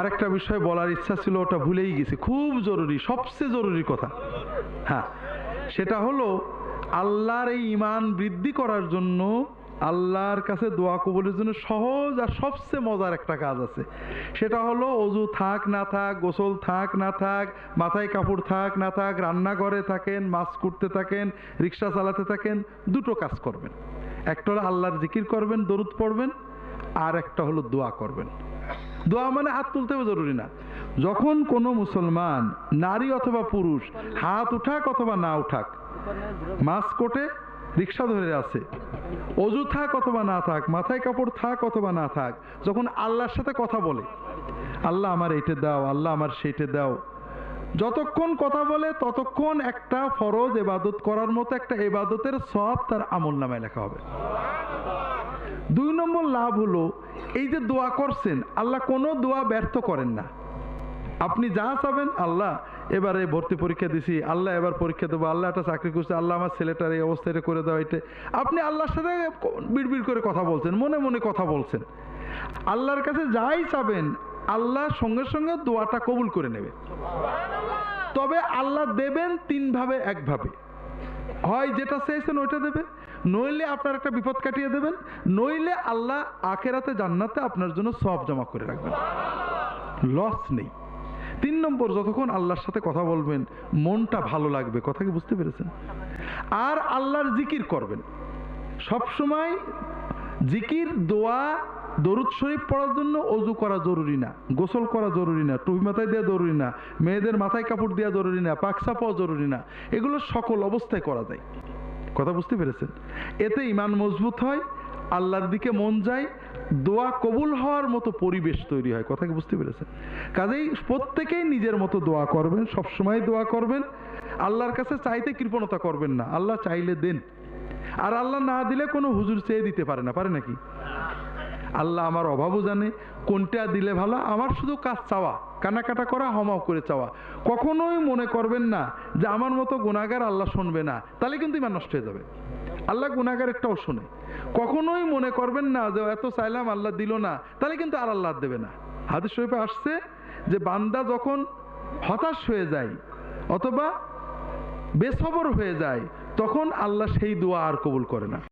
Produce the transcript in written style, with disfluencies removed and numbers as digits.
আরেকটা বিষয় বলার ইচ্ছা ছিল, ওটা ভুলেই গেছি, খুব জরুরি, সবচেয়ে জরুরি কথা। হ্যাঁ, সেটা হলো আল্লাহর এই ঈমান বৃদ্ধি করার জন্য, আল্লাহর কাছে দোয়া কবুলের জন্য সহজ আর সবচেয়ে মজার একটা কাজ আছে। সেটা হলো অজু থাক না থাক, গোসল থাক না থাক, মাথায় কাপড় থাক না থাক, রান্নাঘরে থাকেন, মাছ করতে থাকেন, রিক্সা চালাতে থাকেন, দুটো কাজ করবেন। একটা হলো আল্লাহর জিকির করবেন, দরুদ পড়বেন, আর একটা হলো দোয়া করবেন। দোয়া মানে হাত তুলতে হবে জরুরি না। যখন কোনো মুসলমান, নারী অথবা পুরুষ, হাত উঠাক অথবা না উঠাক, মাছ কোটে, রিক্সা ধরে আছে, অজু থাক অথবা না থাক, মাথায় কাপড় থাক অথবা না থাক, যখন আল্লাহর সাথে কথা বলে, আল্লাহ আমার এইটা দাও, আল্লাহ আমার সেইটা দাও, যতক্ষণ কথা বলে ততক্ষণ একটা ফরজ ইবাদত করার মতো একটা ইবাদতের সওয়াব তার আমলনামায় লেখা হবে। 2 নম্বর লাভ হলো, এই যে দোয়া করছেন, আল্লাহ কোনো দোয়া ব্যর্থ করেন না। আপনি যা চাবেন, আল্লাহ এবারে ভর্তি পরীক্ষা দিছি, আল্লাহ এবার পরীক্ষা দেবো, আল্লাহ একটা চাকরি করছে, আল্লাহ আমার ছেলেটার এই অবস্থাটা করে দাও, এটা আপনি আল্লাহর সাথে বিড়বিড় করে কথা বলছেন, মনে মনে কথা বলছেন। আল্লাহর কাছে যাই চাবেন, আল্লাহ সঙ্গে সঙ্গে দোয়াটা কবুল করে নেবে। তবে আল্লাহ দেবেন 3 ভাবে, একভাবে, হয় যেটা চেয়েছেন ওইটা দেবে, নইলে আপনার একটা বিপদ কাটিয়ে দেবেন, নইলে আল্লাহ আখেরাতে জান্নাতে আপনার জন্য সওয়াব জমা করে রাখবেন, লস নেই। 3 নম্বর, যতক্ষণ আল্লাহর সাথে কথা বলবেন মনটা ভালো লাগবে। কথা কি বুঝতে পেরেছেন? আর আল্লাহর জিকির করবেন সব সময়। জিকির, দোয়া, দরুদ শরীফ পড়ার জন্য অজু করা জরুরি না, গোসল করা জরুরি না, টুপি মাথায় দেওয়া জরুরি না, মেয়েদের মাথায় কাপড় দেওয়া জরুরি না, পাকসা পাওয়া জরুরি না, এগুলো সকল অবস্থায় করা যায়। কথা বুঝতে পেরেছেন? এতে ঈমান মজবুত হয়, আল্লাহর দিকে মন যায়, দোয়া কবুল হওয়ার মতো পরিবেশ তৈরি হয়। কথা কি বুঝতে পেরেছেন? কাজেই প্রত্যেকেই নিজের মতো দোয়া করবেন, সবসময় দোয়া করবেন। আল্লাহর কাছে চাইতে কৃপণতা করবেন না, আল্লাহ চাইলে দেন, আর আল্লাহ না দিলে কোনো হুজুর চেয়ে দিতে পারে না, পারে নাকি? আল্লাহ আমার অভাবও জানে, কোনটা দিলে ভালো। আমার শুধু কাজ চাওয়া, কানাকাটা করা, হমাও করে চাওয়া। কখনোই মনে করবেন না যে আমার মতো গুনাহগার আল্লাহ শুনবে না, তাহলে কিন্তু ঈমান নষ্ট হয়ে যাবে। আল্লাহ গুনাহগারেরটাও শুনে। কখনোই মনে করবেন না যে এত চাইলাম আল্লাহ দিল না, তাহলে কিন্তু আর আল্লাহ দেবে না। হাদিস শরীফে আসছে যে বান্দা যখন হতাশ হয়ে যায় অথবা বেসবর হয়ে যায়, তখন আল্লাহ সেই দোয়া আর কবুল করে না।